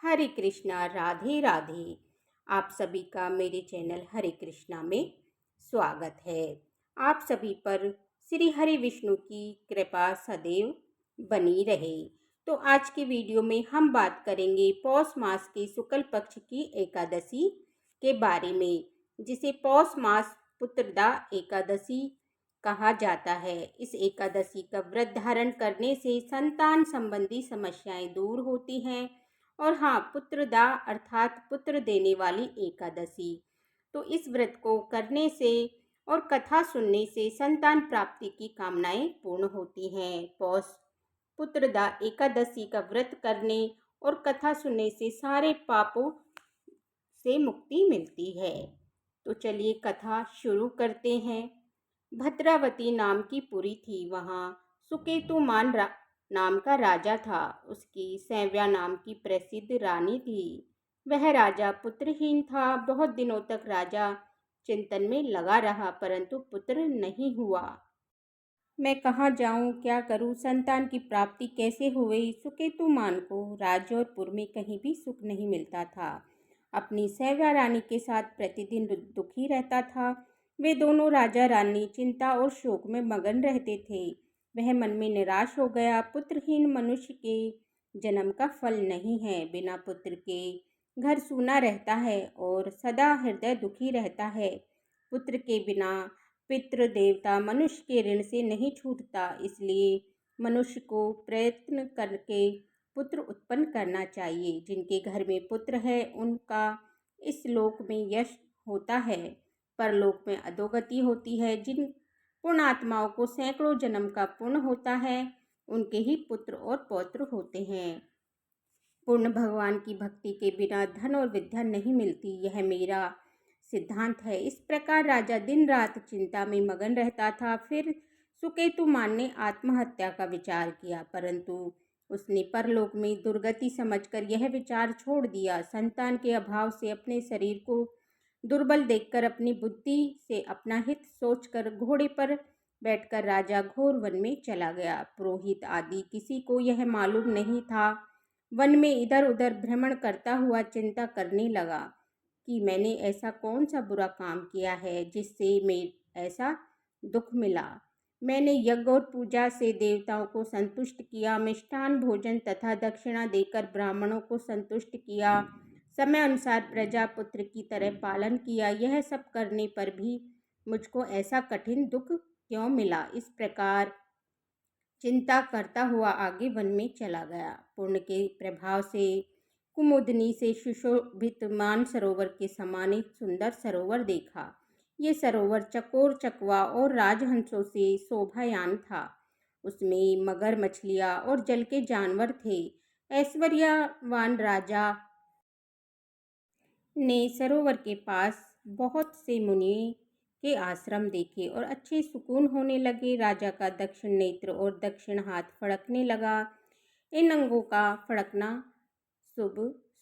हरे कृष्णा, राधे राधे। आप सभी का मेरे चैनल हरे कृष्णा में स्वागत है। आप सभी पर श्री हरि विष्णु की कृपा सदैव बनी रहे। तो आज की वीडियो में हम बात करेंगे पौष मास के शुक्ल पक्ष की एकादशी के बारे में, जिसे पौष मास पुत्रदा एकादशी कहा जाता है। इस एकादशी का व्रत धारण करने से संतान संबंधी समस्याएं दूर होती हैं। और हाँ, पुत्रदा अर्थात पुत्र देने वाली एकादशी। तो इस व्रत को करने से और कथा सुनने से संतान प्राप्ति की कामनाएं पूर्ण होती हैं। पौष पुत्रदा एकादशी का व्रत करने और कथा सुनने से सारे पापों से मुक्ति मिलती है। तो चलिए कथा शुरू करते हैं। भद्रावती नाम की पुरी थी। वहाँ सुकेतुमान नाम का राजा था। उसकी सैव्या नाम की प्रसिद्ध रानी थी। वह राजा पुत्रहीन था। बहुत दिनों तक राजा चिंतन में लगा रहा, परंतु पुत्र नहीं हुआ। मैं कहाँ जाऊँ, क्या करूँ, संतान की प्राप्ति कैसे हुई। सुकेतुमान को राजौरपुर में कहीं भी सुख नहीं मिलता था। अपनी सैव्या रानी के साथ प्रतिदिन दुखी रहता था। वे दोनों राजा रानी चिंता और शोक में मगन रहते थे। वह मन में निराश हो गया। पुत्रहीन मनुष्य के जन्म का फल नहीं है। बिना पुत्र के घर सूना रहता है और सदा हृदय दुखी रहता है। पुत्र के बिना पितृ देवता मनुष्य के ऋण से नहीं छूटता। इसलिए मनुष्य को प्रयत्न करके पुत्र उत्पन्न करना चाहिए। जिनके घर में पुत्र है उनका इस लोक में यश होता है, परलोक में अधोगति होती है। जिन पुण्यात्माओं को सैकड़ों जन्म का पुण्य होता है, उनके ही पुत्र और पौत्र होते हैं। पूर्ण भगवान की भक्ति के बिना धन और विद्या नहीं मिलती, यह मेरा सिद्धांत है। इस प्रकार राजा दिन रात चिंता में मगन रहता था। फिर सुकेतुमान ने आत्महत्या का विचार किया, परंतु उसने परलोक में दुर्गति समझकर यह विचार छोड़ दिया। संतान के अभाव से अपने शरीर को दुर्बल देखकर अपनी बुद्धि से अपना हित सोचकर घोड़े पर बैठकर राजा घोर वन में चला गया। पुरोहित आदि किसी को यह मालूम नहीं था। वन में इधर उधर भ्रमण करता हुआ चिंता करने लगा कि मैंने ऐसा कौन सा बुरा काम किया है जिससे मैं ऐसा दुख मिला। मैंने यज्ञ और पूजा से देवताओं को संतुष्ट किया, मिष्ठान भोजन तथा दक्षिणा देकर ब्राह्मणों को संतुष्ट किया, समय अनुसार प्रजा पुत्र की तरह पालन किया। यह सब करने पर भी मुझको ऐसा कठिन दुख क्यों मिला। इस प्रकार चिंता करता हुआ आगे वन में चला गया। पुण्य के प्रभाव से कुमुदनी से सुशोभित मानसरोवर के समान एक सुंदर सरोवर देखा। ये सरोवर चकोर चकवा और राजहंसों से शोभायान था। उसमें मगर मछलियाँ और जल के जानवर थे। ऐश्वर्यवान राजा ने सरोवर के पास बहुत से मुनि के आश्रम देखे और अच्छे सुकून होने लगे। राजा का दक्षिण नेत्र और दक्षिण हाथ फड़कने लगा। इन अंगों का फड़कना शुभ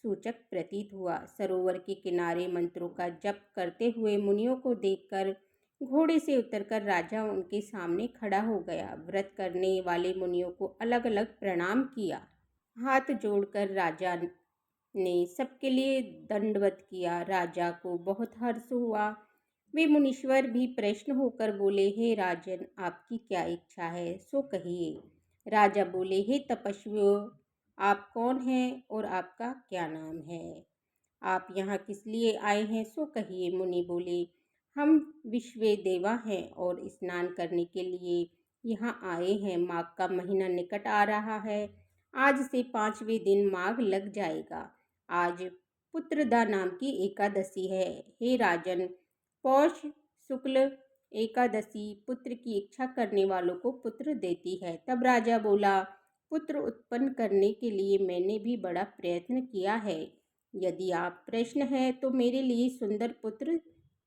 सूचक प्रतीत हुआ। सरोवर के किनारे मंत्रों का जप करते हुए मुनियों को देखकर घोड़े से उतरकर राजा उनके सामने खड़ा हो गया। व्रत करने वाले मुनियों को अलग अलग प्रणाम किया। हाथ जोड़कर राजा ने सबके लिए दंडवत किया। राजा को बहुत हर्ष हुआ। वे मुनीश्वर भी प्रश्न होकर बोले, हे राजन, आपकी क्या इच्छा है, सो कहिए। राजा बोले, हे तपस्वियों, आप कौन हैं और आपका क्या नाम है? आप यहाँ किस लिए आए हैं, सो कहिए। मुनि बोले, हम विश्व देवा हैं और स्नान करने के लिए यहाँ आए हैं। माघ का महीना निकट आ रहा है। आज से 5वें दिन माघ लग जाएगा। आज पुत्रदा नाम की एकादशी है। हे राजन, पौष शुक्ल एकादशी पुत्र की इच्छा करने वालों को पुत्र देती है। तब राजा बोला, पुत्र उत्पन्न करने के लिए मैंने भी बड़ा प्रयत्न किया है। यदि आप प्रश्न है तो मेरे लिए सुंदर पुत्र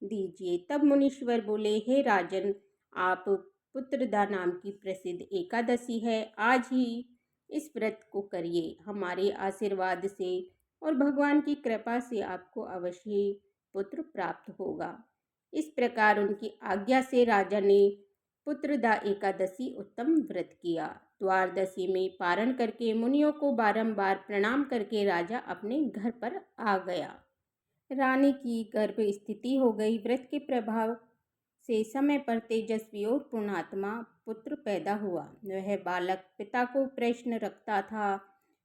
दीजिए। तब मुनीश्वर बोले, हे राजन, आप पुत्रदा नाम की प्रसिद्ध एकादशी है, आज ही इस व्रत को करिए। हमारे आशीर्वाद से और भगवान की कृपा से आपको अवश्य पुत्र प्राप्त होगा। इस प्रकार उनकी आज्ञा से राजा ने पुत्रदा एकादशी उत्तम व्रत किया। द्वादशी में पारण करके मुनियों को बारंबार प्रणाम करके राजा अपने घर पर आ गया। रानी की गर्भ स्थिति हो गई। व्रत के प्रभाव से समय पर तेजस्वी और पुण्यात्मा पुत्र पैदा हुआ। वह बालक पिता को प्रश्न रखता था।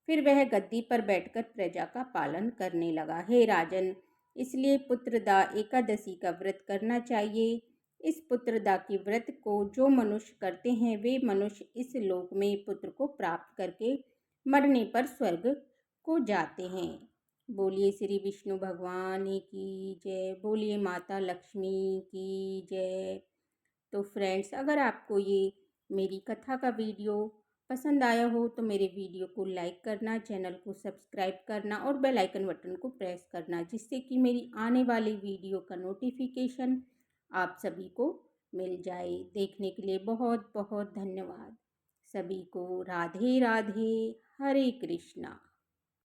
फिर वह गद्दी पर बैठकर प्रजा का पालन करने लगा। हे राजन, इसलिए पुत्रदा एकादशी का व्रत करना चाहिए। इस पुत्रदा के व्रत को जो मनुष्य करते हैं वे मनुष्य इस लोक में पुत्र को प्राप्त करके मरने पर स्वर्ग को जाते हैं। बोलिए श्री विष्णु भगवान की जय। बोलिए माता लक्ष्मी की जय। तो फ्रेंड्स, अगर आपको ये मेरी कथा का वीडियो पसंद आया हो तो मेरे वीडियो को लाइक करना, चैनल को सब्सक्राइब करना और बेल आइकन बटन को प्रेस करना, जिससे कि मेरी आने वाली वीडियो का नोटिफिकेशन आप सभी को मिल जाए। देखने के लिए बहुत बहुत धन्यवाद। सभी को राधे राधे, हरे कृष्णा।